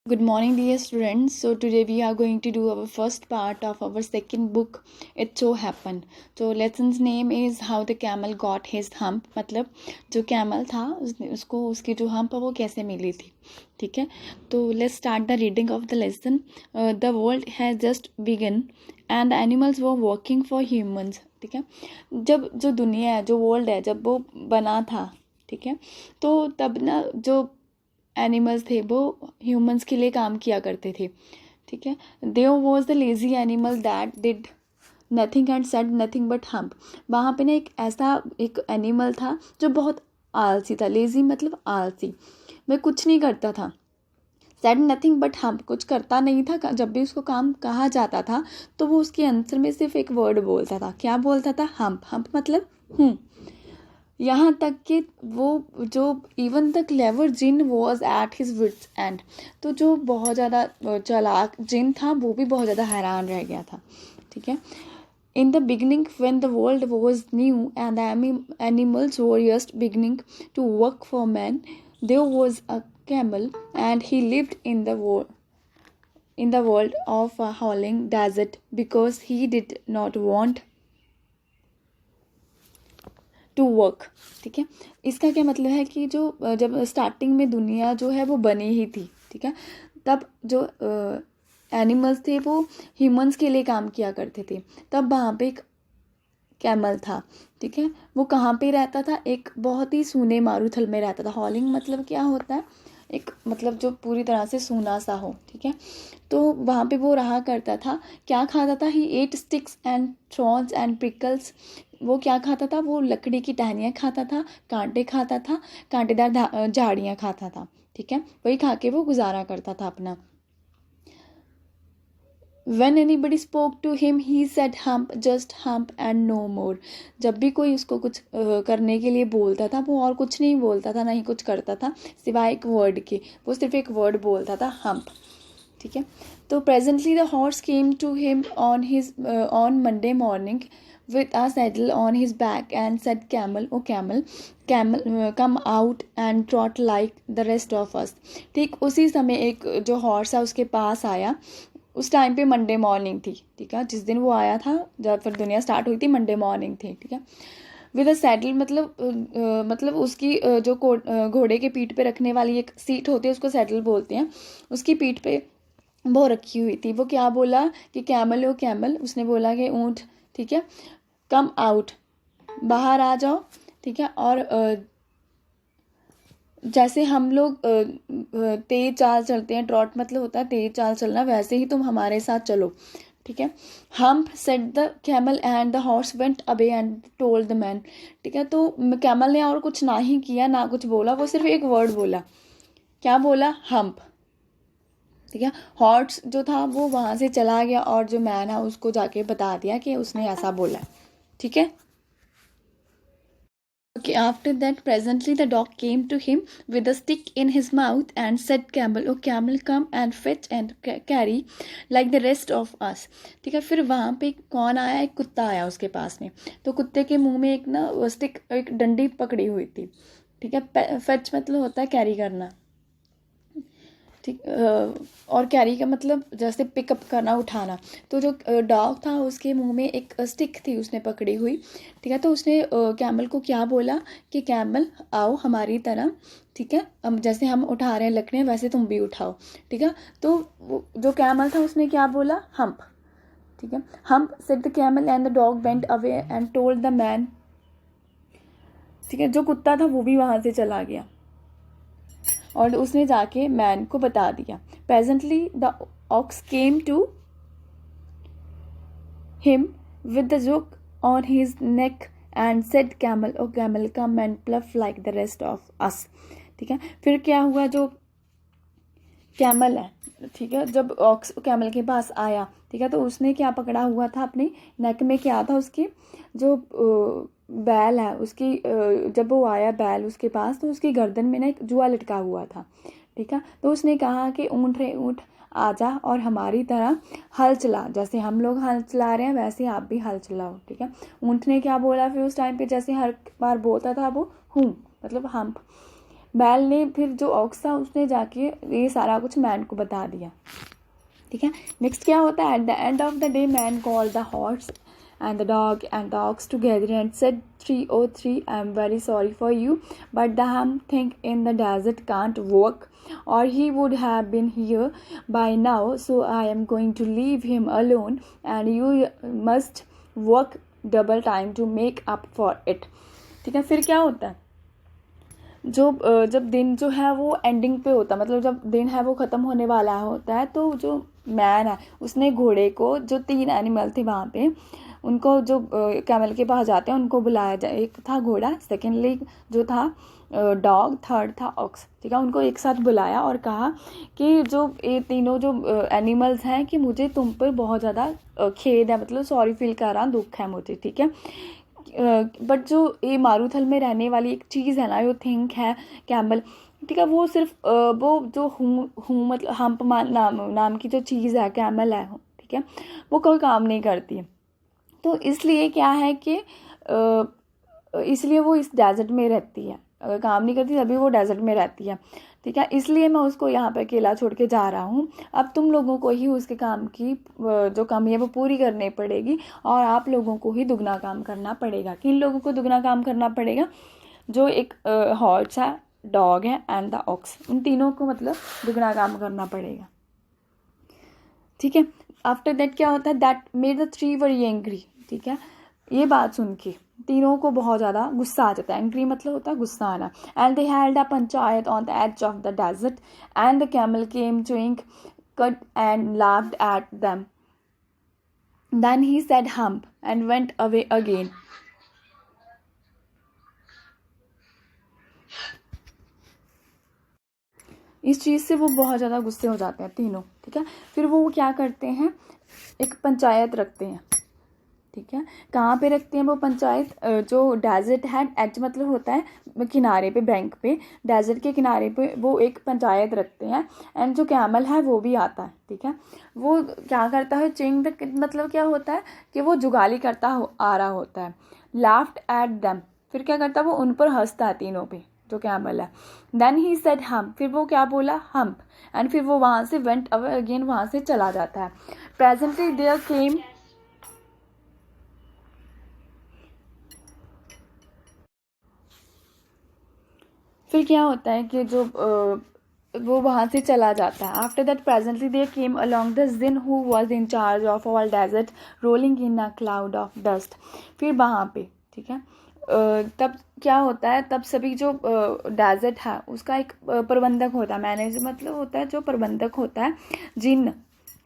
Good morning, dear students. So today we are going to do our first part of our second book. It so happened. So lesson's name is How the Camel Got His Hump. मतलब जो camel था उसको उसकी जो hump वो कैसे मिली थी. ठीक है, तो let's start the reading of the lesson. The world has just begun and the animals were working for humans. ठीक है, जब जो दुनिया है, जो वर्ल्ड है, जब वो बना था, ठीक है, तो तब ना जो एनिमल्स थे वो ह्यूमंस के लिए काम किया करते थे. ठीक है, there was the lazy animal that did nothing and said nothing but hump. वहाँ पे ना एक एनिमल था जो बहुत आलसी था. लेजी मतलब आलसी, वह कुछ नहीं करता था. सेड नथिंग बट हम्प, कुछ करता नहीं था. जब भी उसको काम कहा जाता था तो वो उसके आंसर में सिर्फ एक वर्ड बोलता था. क्या बोलता था? हम्प. हम्प मतलब हूँ. यहाँ तक कि वो जो even the clever djinn was at his wits end, तो जो बहुत ज़्यादा चालाक जिन था वो भी बहुत ज़्यादा हैरान रह गया था. ठीक है, in the beginning when the world was new and the animals were just beginning to work for man, there was a camel and he lived in the world of a howling desert because he did not want to work. ठीक है, इसका क्या मतलब है कि जो जब starting में दुनिया जो है वो बनी ही थी. ठीक है, तब जो एनिमल्स थे वो ह्यूमंस के लिए काम किया करते थे. तब वहाँ पे एक कैमल था. ठीक है, वो कहाँ पे रहता था? एक बहुत ही सूने मारूथल में रहता था. हॉलिंग मतलब क्या होता है? एक मतलब जो पूरी तरह से सूना सा हो. ठीक है, तो वहाँ पे वो रहा करता था. क्या खाता था? He ate sticks and thorns and pickles. वो क्या खाता था? वो लकड़ी की टहनियाँ खाता था, कांटे खाता था, कांटेदार झाड़ियाँ खाता था. ठीक है, वही खा के वो गुजारा करता था अपना. When anybody spoke to him, he said hump, just hump and no more. जब भी कोई उसको कुछ करने के लिए बोलता था वो और कुछ नहीं बोलता था, ना ही कुछ करता था सिवाय एक वर्ड के. वो सिर्फ एक वर्ड बोलता था, hump. ठीक है, तो presently the horse came to him on Monday morning with a saddle on his back and said, camel, oh camel, come out and trot like the rest of us. ठीक उसी समय एक जो हॉर्स है उसके पास आया. उस टाइम पे मंडे मॉर्निंग थी. ठीक है, जिस दिन वो आया था, जब फिर दुनिया स्टार्ट हुई थी, मंडे मॉर्निंग थी. ठीक है, विद अ सैडल मतलब उसकी जो घोड़े के पीठ पे रखने वाली एक सीट होती है उसको सैडल बोलते हैं. उसकी पीठ पे वो रखी हुई थी. वो क्या बोला कि कैमल ओ कैमल. उसने बोला कि ऊँट. ठीक है, कम आउट, बाहर आ जाओ. ठीक है, और जैसे हम लोग तेज चाल चलते हैं, ट्रॉट मतलब होता है तेज चाल चलना, वैसे ही तुम हमारे साथ चलो. ठीक है, hump said the camel and the horse went away and told the man. ठीक है, तो कैमल ने और कुछ ना ही किया, ना कुछ बोला, वो सिर्फ एक वर्ड बोला. क्या बोला? हम्प. ठीक है, हॉर्स जो था वो वहाँ से चला गया और जो मैन है उसको जाके बता दिया कि उसने ऐसा बोला. ठीक है. Okay, after that, presently the dog came to him with a stick in his mouth and said, camel, oh camel, come and fetch and carry like the rest of us. ठीक है, फिर वहाँ पे कौन आया? एक कुत्ता आया उसके पास में. तो कुत्ते के मुंह में एक ना स्टिक, एक डंडी पकड़ी हुई थी. ठीक है, फेच मतलब होता है कैरी करना. ठीक, और कैरी का मतलब जैसे पिकअप करना, उठाना. तो जो डॉग था उसके मुंह में एक स्टिक थी उसने पकड़ी हुई. ठीक है, तो उसने कैमल को क्या बोला कि कैमल आओ हमारी तरह. ठीक है, जैसे हम उठा रहे हैं लकड़ियाँ वैसे तुम भी उठाओ. ठीक है, तो जो कैमल था उसने क्या बोला? हम्प. ठीक है, hump said the camel and the dog went away and told the man. ठीक है, जो कुत्ता था वो भी वहाँ से चला गया और उसने जाके मैन को बता दिया. Presently the ox came to him with the yoke on his neck and said, camel o camel, come and plough like the rest of us. ठीक है, फिर क्या हुआ? जो कैमल है, ठीक है, जब ऑक्स कैमल के पास आया, ठीक है, तो उसने क्या पकड़ा हुआ था अपने नेक में? क्या था उसके? जो बैल है उसकी, जब वो आया बैल उसके पास तो उसकी गर्दन में ना एक जुआ लटका हुआ था. ठीक है, तो उसने कहा कि ऊँट रे ऊँट आजा और हमारी तरह हल चला. जैसे हम लोग हल चला रहे हैं वैसे आप भी हल चलाओ. ठीक है, ऊँट ने क्या बोला फिर उस टाइम पे? जैसे हर बार बोलता था वो, हूँ मतलब हम्प. बैल ने फिर जो ऑक्स था उसने जाके ये सारा कुछ मैन को बता दिया, ठीक है। नेक्स्ट क्या होता है, at the end of the day man called the horse and the dog and the ox together and said, 303, I am very sorry for you, but the hump thing in the desert can't work, or he would have been here by now, so I am going to leave him alone and you must work double time to make up for it, ठीक है। फिर क्या होता है, जब दिन जो है वो एंडिंग पे होता है, मतलब जब दिन है वो ख़त्म होने वाला होता है, तो जो मैन है उसने घोड़े को, जो 3 एनिमल थे वहाँ पे, उनको जो कैमल के पास जाते हैं उनको बुलाया जाए। एक था घोड़ा, सेकेंडली जो था डॉग, थर्ड था ऑक्स, ठीक है। उनको एक साथ बुलाया और कहा कि जो ये तीनों जो एनिमल्स हैं कि मुझे तुम पर बहुत ज़्यादा खेद है, मतलब सॉरी फील कर रहा, दुख है मुझे, ठीक है। बट जो ये मारूथल में रहने वाली एक चीज़ है ना, जो थिंक है कैमल, ठीक है, वो सिर्फ वो जो हूँ मतलब हम्प नाम की जो चीज़ है कैमल है, ठीक है, वो कोई काम नहीं करती। तो इसलिए क्या है कि इसलिए वो इस डेजर्ट में रहती है, अगर काम नहीं करती तभी वो डेजर्ट में रहती है, ठीक है। इसलिए मैं उसको यहाँ पे अकेला छोड़ के जा रहा हूँ। अब तुम लोगों को ही उसके काम की जो कमी है वो पूरी करनी पड़ेगी और आप लोगों को ही दुगना काम करना पड़ेगा। किन लोगों को दुगना काम करना पड़ेगा, जो एक हॉर्स है, डॉग है एंड द ऑक्स, उन तीनों को मतलब दुगना काम करना पड़ेगा, ठीक है। आफ्टर दैट क्या होता है, that made the 3 very angry, ठीक है। ये बात सुन के तीनों को बहुत ज़्यादा गुस्सा आ जाता है, एंग्री मतलब होता है गुस्सा आना। And they held a panchayat on the edge of the desert and the camel came chewing cut and laughed at them, then he said hump and went away again. इस चीज़ से वो बहुत ज़्यादा गुस्से हो जाते हैं तीनों, ठीक है। फिर वो क्या करते हैं, एक पंचायत रखते हैं, ठीक है। कहाँ पे रखते हैं वो पंचायत, जो डेजर्ट है, एज मतलब होता है किनारे पे, बैंक पे, डेजर्ट के किनारे पे वो एक पंचायत रखते हैं। एंड जो कैमल है वो भी आता है, ठीक है। वो क्या करता है, चिंग मतलब क्या होता है कि वो जुगाली करता आ रहा होता है। लाफ्ड एट देम, फिर क्या करता है वो उन पर हंसता है तीनों पे, जो कैमल है। देन ही सेड हम्प, फिर वो क्या बोला, हम्प, एंड फिर वो वहाँ से वेंट अवे अगेन, वहाँ से चला जाता है। प्रेजेंटली देयर केम, फिर क्या होता है कि जो वो वहाँ से चला जाता है। After that presently they came along the djinn who was in charge of all desert rolling in a cloud of dust, फिर वहाँ पे, ठीक है, तब क्या होता है, तब सभी जो डेजर्ट है उसका एक प्रबंधक होता है, मैनेजर मतलब होता है जो प्रबंधक होता है, जिन,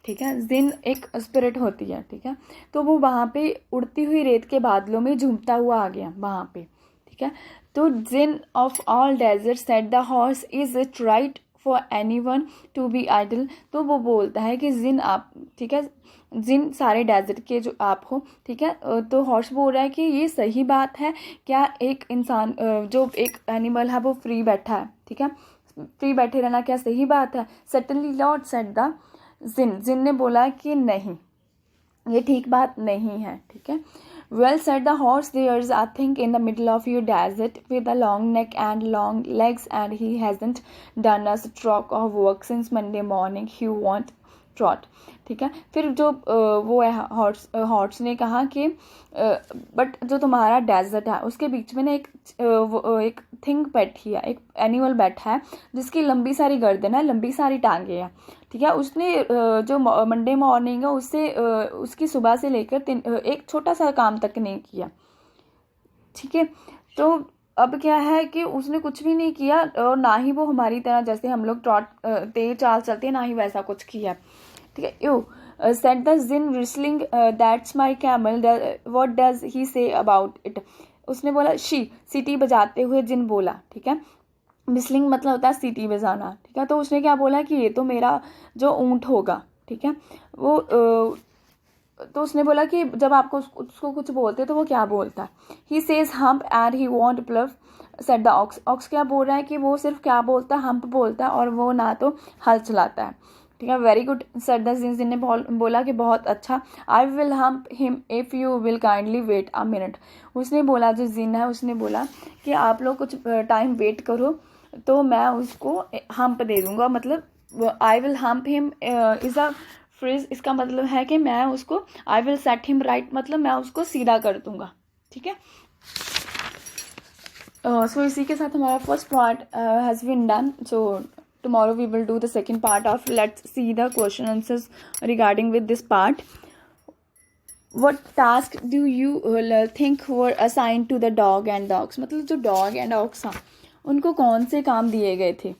ठीक है। जिन एक स्पिरिट होती है, ठीक है। तो वो वहाँ पे उड़ती हुई रेत के बादलों में झूमता हुआ आ गया वहाँ पे, ठीक है। तो djinn of all desert said the horse, is it right for anyone to be idle, तो वो बोलता है कि जिन आप, ठीक है, जिन सारे डेजर्ट के जो आप हो, ठीक है। तो हॉर्स बोल रहा है कि ये सही बात है क्या, एक इंसान जो एक एनिमल है वो फ्री बैठा है, ठीक है, फ्री बैठे रहना क्या सही बात है। Suddenly Lord said the djinn, djinn ने बोला कि नहीं, ये ठीक बात नहीं है, ठीक है। Well said the horse, there's a thing in the middle of your desert with a long neck and long legs and he hasn't done a stroke of work since Monday morning, he won't trot, ठीक है। फिर जो वो है horse ने कहा कि but जो तुम्हारा डेजर्ट है उसके बीच में ना एक थिंग बैठी है, एक एनिमल बैठा है जिसकी लंबी सारी गर्दन है, लंबी सारी टांगे हैं, ठीक है। उसने जो मंडे मॉर्निंग है उससे उसकी सुबह से लेकर एक छोटा सा काम तक नहीं किया, ठीक है। तो अब क्या है कि उसने कुछ भी नहीं किया और ना ही वो हमारी तरह जैसे हम लोग ट्रॉट तेज चाल चलते हैं, ना ही वैसा कुछ किया, ठीक है। You said the djinn whistling, that's my camel, what does he say about it, उसने बोला शी, सीटी बजाते हुए जिन बोला, ठीक है। व्हिस्टलिंग मतलब होता है सीटी बजाना, ठीक है। तो उसने क्या बोला कि ये तो मेरा जो ऊँट होगा, ठीक है। वो तो उसने बोला कि जब आपको उसको कुछ बोलते तो वो क्या बोलता है, he says hump and he won't plough said the ox, ox क्या बोल रहा है कि वो सिर्फ क्या बोलता है, हम्प बोलता है और वो ना तो हल चलाता है, ठीक है। Very good said the djinn, djinn ने बोला कि बहुत अच्छा। I will hump him if you will kindly wait a minute, उसने बोला, जो जिन है उसने बोला कि आप लोग कुछ टाइम वेट करो, तो मैं उसको हम्प दे दूंगा, मतलब आई will hump him is a phrase, इसका मतलब है कि मैं उसको I will set him right, मतलब मैं उसको सीधा कर दूंगा, ठीक है। सो इसी के साथ हमारा first part has been done. So tomorrow we will do the second part of, let's see the question answers regarding with this part. What task do you think were assigned to the dog and dogs, मतलब जो dog and dogs था उनको कौन से काम दिए गए थे,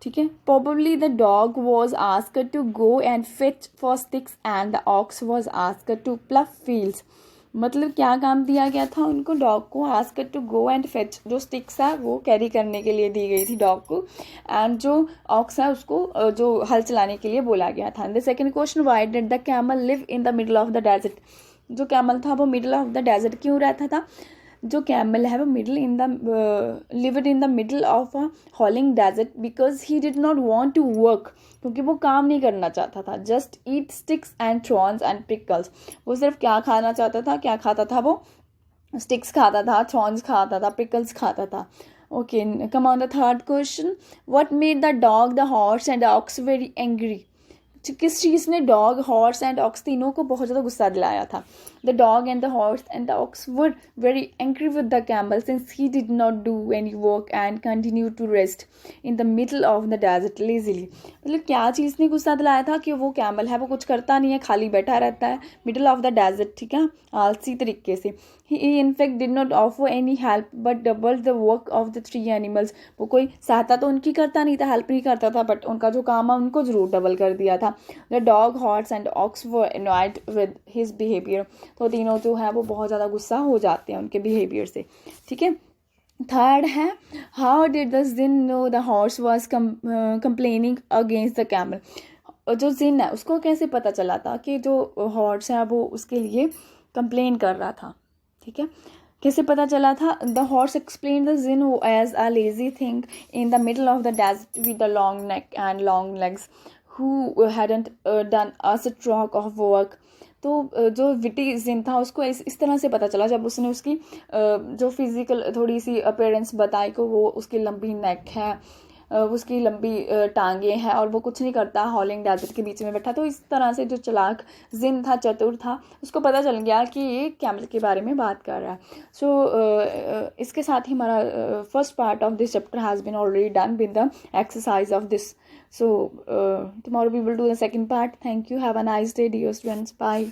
ठीक है। Probably the dog was asked to go and fetch for sticks and the ox was asked to plough fields, मतलब क्या काम दिया गया था उनको, डॉग को ask to go and fetch, जो स्टिक्स है वो कैरी करने के लिए दी गई थी डॉग को, एंड जो ऑक्स है उसको जो हल चलाने के लिए बोला गया था। The second question, why did the camel live in the middle of the desert, जो कैमल था वो मिडल ऑफ द डेजर्ट क्यों रहता था, जो कैमल है वो lived in the middle of a howling desert because he did not want to work, क्योंकि वो काम नहीं करना चाहता था। Just eat sticks and thorns and pickles, वो सिर्फ क्या खाना चाहता था, क्या खाता था वो, स्टिक्स खाता था, थ्रॉन्स खाता था, पिकल्स खाता था। Okay, come on the third question, what made the dog the horse and ox very angry, किस चीज़ ने डॉग हॉर्स एंड ऑक्स तीनों को बहुत ज़्यादा गुस्सा दिलाया था। The dog and the horse and the ox were very angry with the camel since he did not do any work and continue to rest in the middle of the desert lazily, मतलब क्या चीज़ ने गुस्सा दिलाया था कि वो camel है वो कुछ करता नहीं है, खाली बैठा रहता है मिडल ऑफ द डेजर्ट, ठीक है, आलसी तरीके से। He in fact did not offer any help but double the work of the 3 animals, वो कोई सहायता तो उनकी करता नहीं था, हेल्प नहीं करता था, बट उनका जो काम है उनको ज़रूर डबल कर दिया था। The dog horse and ox were annoyed with his behaviour, तो तीनों जो है वो बहुत ज़्यादा गुस्सा हो जाते हैं उनके बिहेवियर से, ठीक है। थर्ड है, how did the jinn know the horse was complaining against the camel, जो जिन है उसको कैसे पता चला था कि जो हॉर्स है वो उसके लिए कंप्लेन कर रहा था, ठीक है, कैसे पता चला था। The horse explain the jinn as a lazy thing in the middle of the desert with the long neck and long legs who hadn't done a stroke of work, तो जो विटी जिन था उसको इस तरह से पता चला जब उसने उसकी जो फिजिकल थोड़ी सी अपीयरेंस बताई कि वो उसकी लंबी नेक है, उसकी लंबी टांगे हैं और वो कुछ नहीं करता, हॉलिंग डेजर्ट के बीच में बैठा। तो इस तरह से जो चालाक जिन था, चतुर था, उसको पता चल गया कि ये कैमल के बारे में बात कर रहा है। सो इसके साथ ही हमारा first part of this chapter has been already done with the exercise of this. So tomorrow we will do the second part. Thank you. Have a nice day, dear students. Bye.